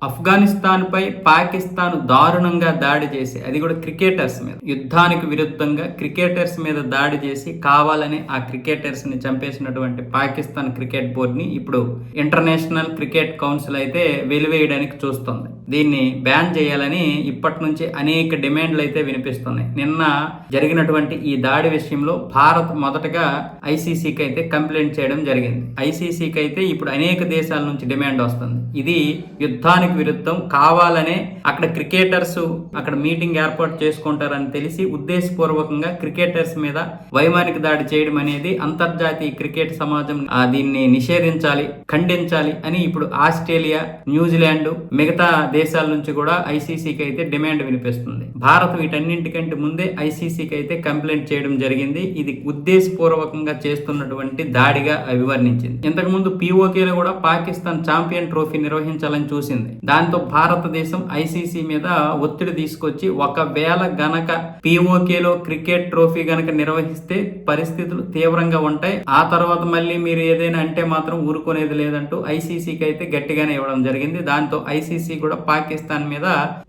ఆఫ్ఘనిస్తాన్ పై పాకిస్తాన్ దారుణంగా దాడి చేసి, అది కూడా క్రికెటర్స్ మీద, యుద్ధానికి విరుద్ధంగా క్రికెటర్స్ మీద దాడి చేసి కావాలని ఆ క్రికెటర్స్ ని చంపేసినటువంటి పాకిస్తాన్ క్రికెట్ బోర్డ్ ని ఇప్పుడు ఇంటర్నేషనల్ క్రికెట్ కౌన్సిల్ అయితే వెలివేయడానికి చూస్తుంది. దీన్ని బ్యాన్ చేయాలని ఇప్పటి నుంచి అనేక డిమాండ్లు అయితే వినిపిస్తున్నాయి. నిన్న జరిగినటువంటి ఈ దాడి విషయంలో భారత్ మొదటగా ఐసీసీకి అయితే కంప్లైంట్ చేయడం జరిగింది. ఐసీసీకి అయితే ఇప్పుడు అనేక దేశాల నుంచి డిమాండ్ వస్తుంది. ఇది యుద్ధానికి విరుద్ధం, కావాలనే అక్కడ క్రికెటర్స్ అక్కడ మీటింగ్ ఏర్పాటు చేసుకుంటారని తెలిసి ఉద్దేశపూర్వకంగా క్రికెటర్స్ మీద వైమానిక దాడి చేయడం అనేది అంతర్జాతీయ క్రికెట్ సమాజం దీన్ని నిషేధించాలి, ఖండించాలి అని ఇప్పుడు ఆస్ట్రేలియా, న్యూజిలాండ్, మిగతా దేశాల నుంచి కూడా ఐసీసీకి అయితే డిమాండ్ వినిపిస్తుంది. భారత్ వీటన్నింటికంటే ముందే ఐసీసీకి అయితే కంప్లైంట్ చేయడం జరిగింది. ఇది ఉద్దేశపూర్వకంగా చేస్తున్నటువంటి దాడిగా అభివర్ణించింది. ఇంతకుముందు పీఓకేలో కూడా పాకిస్తాన్ ఛాంపియన్ ట్రోఫీ నిర్వహించాలని చూసింది. దాంతో భారతదేశం ఐసీసీ మీద ఒత్తిడి తీసుకొచ్చి ఒకవేళ గనక పీఓకేలో క్రికెట్ ట్రోఫీ గనక నిర్వహిస్తే పరిస్థితులు తీవ్రంగా ఉంటాయి, ఆ తర్వాత మళ్ళీ మీరు ఏదైనా అంటే మాత్రం ఊరుకునేది లేదంటూ ఐసీసీకి అయితే గట్టిగానే ఇవ్వడం జరిగింది. దాంతో ఐసీసీ కూడా పాకిస్తాన్ మీద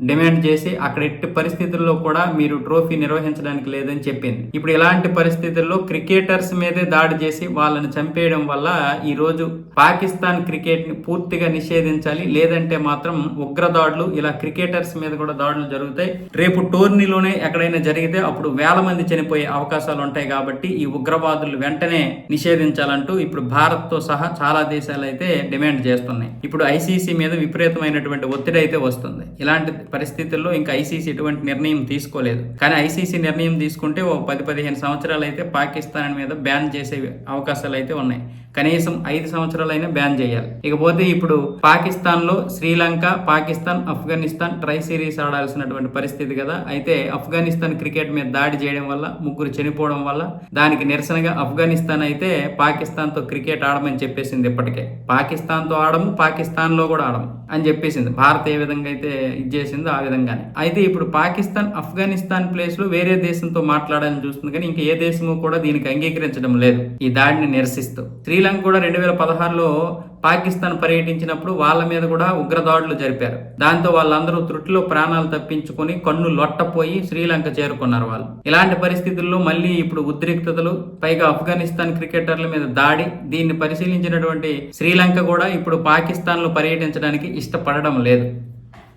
డిమాండ్ చేసి అక్కడ ఎట్టి పరిస్థితుల్లో కూడా మీరు ట్రోఫీ నిర్వహించడానికి లేదని చెప్పింది. ఇప్పుడు ఇలాంటి పరిస్థితుల్లో క్రికెటర్స్ మీదే దాడి చేసి వాళ్ళని చంపేయడం వల్ల ఈ రోజు పాకిస్తాన్ క్రికెట్ ని పూర్తిగా నిషేధించాలి, లేదంటే మాత్రం ఉగ్రదాడులు, ఇలా క్రికెటర్స్ మీద కూడా దాడులు జరుగుతాయి. రేపు టోర్నీలోనే ఎక్కడైనా జరిగితే అప్పుడు వేల మంది చనిపోయే అవకాశాలు ఉంటాయి. కాబట్టి ఈ ఉగ్రవాదులు వెంటనే నిషేధించాలంటూ ఇప్పుడు భారత్ తో సహా చాలా దేశాలు అయితే డిమాండ్ చేస్తున్నాయి. ఇప్పుడు ఐసీసీ మీద విపరీతమైనటువంటి ఒత్తిడి అయితే వస్తుంది. ఇలాంటి పరిస్థితుల్లో ఇంకా ఐసీసీ ఎటువంటి నిర్ణయం తీసుకోలేదు. కానీ ఐసీసీ నిర్ణయం తీసుకుంటే ఓ 10-15 సంవత్సరాలు అయితే పాకిస్తాన్ మీద బ్యాన్ చేసే అవకాశాలు అయితే ఉన్నాయి. కనీసం 5 సంవత్సరాలైనా బ్యాన్ చేయాలి. ఇకపోతే ఇప్పుడు పాకిస్తాన్ లో శ్రీలంక, పాకిస్తాన్, ఆఫ్ఘనిస్తాన్ ట్రై సిరీస్ ఆడాల్సినటువంటి పరిస్థితి కదా. అయితే ఆఫ్ఘనిస్తాన్ క్రికెట్ మీద దాడి చేయడం వల్ల 3 చనిపోవడం వల్ల దానికి నిరసనగా ఆఫ్ఘనిస్తాన్ అయితే పాకిస్తాన్ తో క్రికెట్ ఆడమని చెప్పేసింది. ఇప్పటికే పాకిస్తాన్ తో ఆడము, పాకిస్తాన్ లో కూడా ఆడము అని చెప్పేసింది. భారత్ ఏ విధంగా అయితే ఇది చేసిందో ఆ విధంగానే. అయితే ఇప్పుడు పాకిస్తాన్ ఆఫ్ఘనిస్తాన్ ప్లేస్ లో వేరే దేశంతో మాట్లాడాలని చూస్తుంది, కానీ ఇంకా ఏ దేశము కూడా దీనికి అంగీకరించడం లేదు ఈ దాడిని నిరసిస్తూ. శ్రీలంక కూడా 2016లో పాకిస్తాన్ పర్యటించినప్పుడు వాళ్ళ మీద కూడా ఉగ్రదాడులు జరిపారు. దాంతో వాళ్ళందరూ త్రుటిలో ప్రాణాలు తప్పించుకొని కన్ను లొట్టపోయి శ్రీలంక చేరుకున్నారు వాళ్ళు. ఇలాంటి పరిస్థితుల్లో మళ్ళీ ఇప్పుడు ఉద్రిక్తతలు, పైగా ఆఫ్ఘనిస్తాన్ క్రికెటర్ల మీద దాడి, దీన్ని పరిశీలించినటువంటి శ్రీలంక కూడా ఇప్పుడు పాకిస్తాన్ లో పర్యటించడానికి ఇష్టపడడం లేదు.